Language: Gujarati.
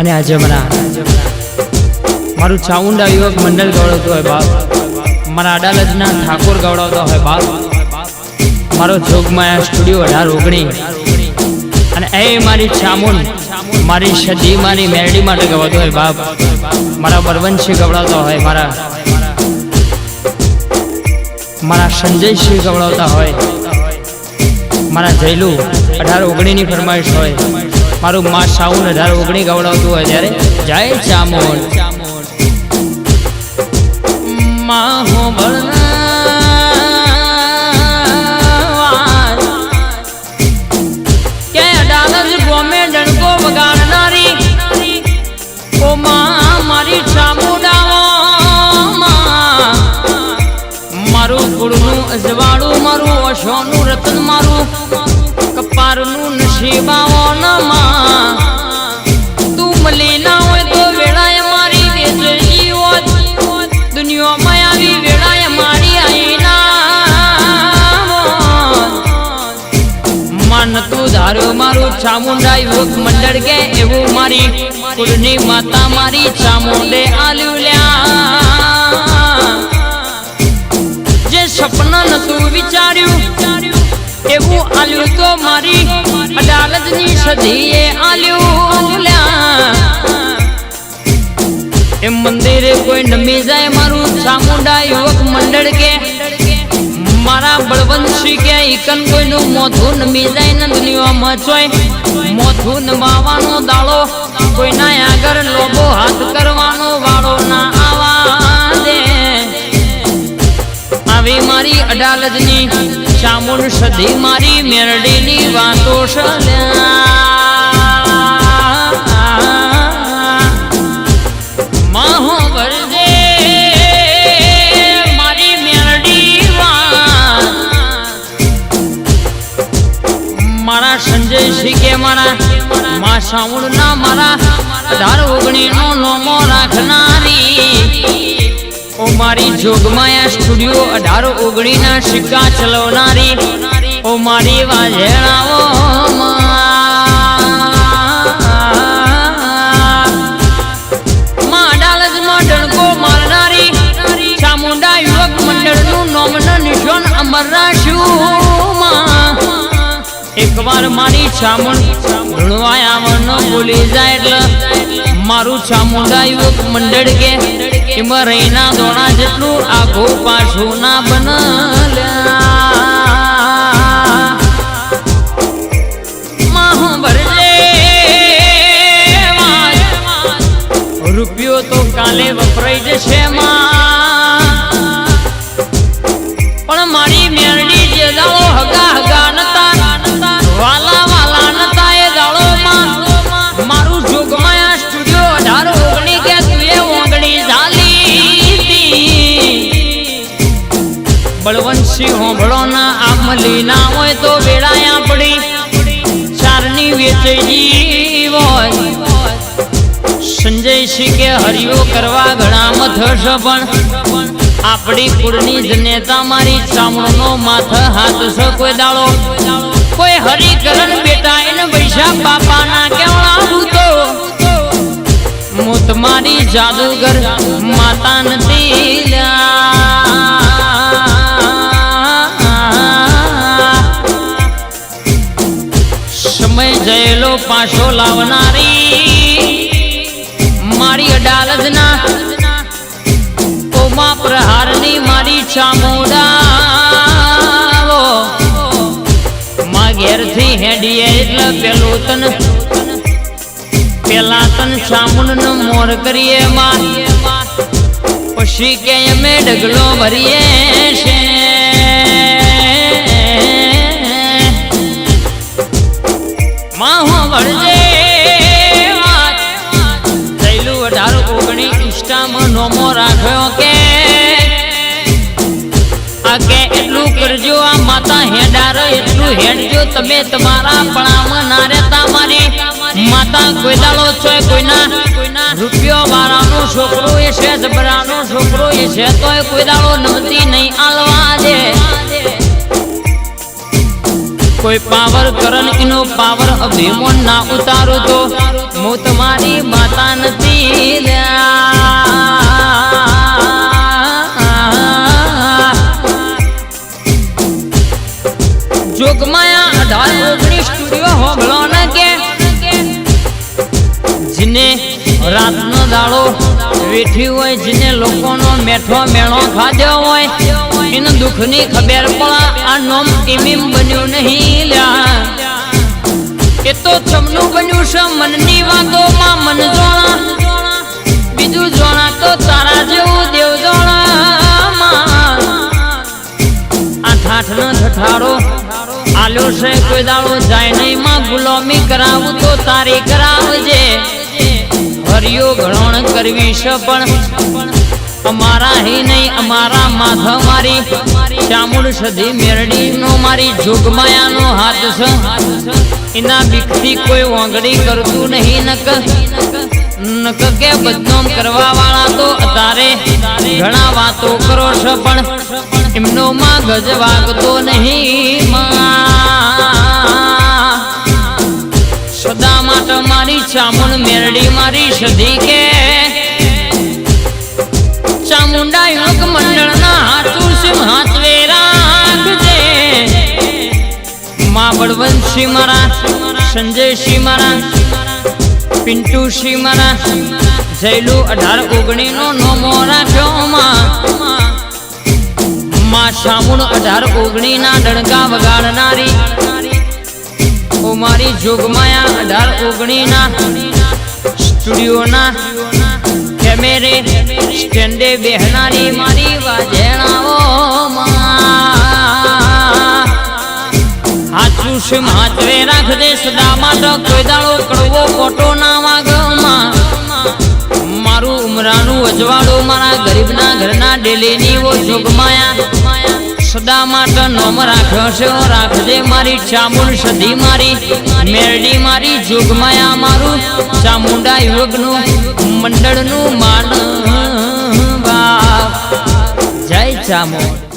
અને આજે મારું ચામુંડા યુવક મંડળ ગવડાવતો હોય બાપ, મારા અડાલજના ઠાકોર ગવડાવતો હોય બાપ, મારો જોગમાયા સ્ટુડિયો 1819 અને એ મારી ચામુંડ મારી સદી મારી મેરડી માટે ગવાતો હોય બાપ, મારા બરવંશી ગવડાવતો હોય, મારા સંજયસિંહ ગવડાવતા હોય, મારા જયલુ 1819 ની ફરમાઈશ હોય, મારું મા સાઉન્ડ 1819 ગવડાવતું હોય ત્યારે જય ચામુંડ માં હો કે અડાલજ ગોમે ડણકો વગાડનારી ઓ માં મારી ચામુંડા મારું કુળનું અજવાળું મારું ઓશોનું રતન મારું કપારનું નશીબાઓ માં તું મળી ના હોય તો વેળાએ મારી વેચી હોત દુનિયામાં આવી વેળાએ મારી આઈના માન તું ધાર્યો મારું ચામુંડા યુવક મંડળ કે એવું મારી કુળની માતા મારી ચામુંડે આલ્યું લ્યા જે સપના નતું વિચાર્યું એવું આલ્યું તો મારી અડાલજની સદીએ આલ્યું લ્યા એ મંદિરે કોઈ નમી જાય મારું ચામુંડા યુવક મંડળ કે મારા બળવંશી કે ઈકન કોઈનું મોઢું નમી જાય ને દુનિયામાં જોઈ મોઢું નમાવાનો દાડો કોઈના આગળ લોબો હાથ કરવાનો વાળો ના આવા દે આવી મારી અડાલજની ચામુંડ સદી મારી મેરડીની વાતો માહો વરદે મારી મેરડી મારા સંજયસિંહ કે મારા મા સાઉન્ડ ના મારા 1819 નો નોમો રાખનારી ઓ મારી જોગમાયા સ્ટુડિયો 1819 ના સિક્કા ચલાવનારી ઓ મારી વાજેણાઓ માં અડાલજમાં ડણકો મારનારી ચામુંડા યુવક મંડળનું નોમન નિશાન અમર રાખ્યું એકવાર મારી ચામુંડ ધૂણવાયા ન ભૂલી જાય એટલે મારું ચામુંડા યુવક મંડળ કે એમાં રહીના દોણા જેટલું આઘું પાછું ના બનલ્યા માહો ભરજે રૂપિયો તો કાલે વપરાઈ જશે પણ મારી મેરડી જે દાળો હગા હગા નતા વાલા વાલા નતા એ દાળો મારું જોગમાયા સ્ટુડિયો 1819 કે તુએ ઓગણી ઝાલી બળવંશી હોંભળો ના આમલી ના હોય તો વેળાયા પડી ચારની વેચેજી હોય સંજયસિંહ કે હરિયો કરવા ઘણા મથશ પણ આપણી કુળની જનેતા મારી ચામડનો માથ હાથ છે કોઈ દાડો કોઈ હરિકરણ બેટા એને પૈસા બાપાના કેવડાવું તો હું તમારી જાદુગર માતા નથી સમય જયેલો પાછો લાવનારી મારી અડાલજના ઓમા પ્રહારની મારી ચામુંડા માં ઘેરથી હેડીએ એટલે પેલા તન ચામુંડ નો મોર કરીએ માં પછી કે અમે ડગલો ભરીએ છે માં હો વળજે થયેલું 1819 ઇન્સ્ટામાં નોમો રાખ્યો કે કે એટલું કરજો આ માતા હેડાર એટલું હેડજો તમે તમારા પણામાં ના રહેતા મારી માતા કોઈ દાડો છે કોઈના રૂપિયો વાળાનો છોકરો એ છે જબરાનો છોકરો એ છે તો કોઈ દાડો નમતી નહીં આલવા દે કોઈ પાવર કરન એનો પાવર અભિમાન ના ઉતારો તો હું તમારી માતા નથી જોગમાયા 18-19 સ્ટુડિયો હોબળો ને કે જેને રાતનો દાડો વેઠી હોય, જેને લોકોનો મેઠો મેળો ખાધ્યો હોય, એને દુઃખની ખબર પડા આ નોમ ઇમીમ બન્યું નહીં લ્યા. એ તો ચમનું બન્યું છે મનની વાતોમાં મન જોણા, બીજું જોણા તો તારા જેવું દેવ જોણામાં. આઠ નો ઠઠારો આલ્યો છે કોઈ દાડો જાય નહીં માં. ગુલામી કરાવું તો તારી કરાવજે. હરિયો ઘણોણ કરવી છે પણ અમારા હી નહીં, અમારા માથા મારી ચામુંડ સધી મેરડી નો મારી જોગમાયા નો હાથ છે. એના બીકથી કોઈ વાંગડી કરતું નહીં. નક કે બદનામ કરવા વાળા તો અત્યારે ઘણા વાતો કરો છો પણ એમનો માં ગજ વાગતો નહીં. સદા માટે મારી ચામુંડ મેરડી મારી સધી કે ચામુંડા યોગ મંડળના હાથું સિંહ હાથવે રાખજે. માં બળવંતસિંહ મારા, સંજયસિંહ મારા, પિન્ટુસિંહ મારા, જયલુ 18-19 નો નોમો રાખ્યો માં. ચામુંડ 18-19 ના ડણકા વગાડનારી ઓ મારી જોગમાયા 18-19 ના સ્ટુડિયો ના કેમેરે સ્ટેન્ડે બેહનારી મારી વાજેણાઓ હાચું છે હાચવે રાખજે. સદા માટે કોઈ દાડો કડવો કોટો ના વાગમાં. મારું ઉમરાનું અજવાળું મારા ગરીબના ઘરના ડેલીની ઓ જોગમાયા સદા માટે નોમ રાખ્યો છે. રાખજે મારી ચામુંડ સધી મારી મેરડી મારી જોગમાયા મારું ચામુંડા યુવકનું મંડળનું માન. જય ચામુંડ.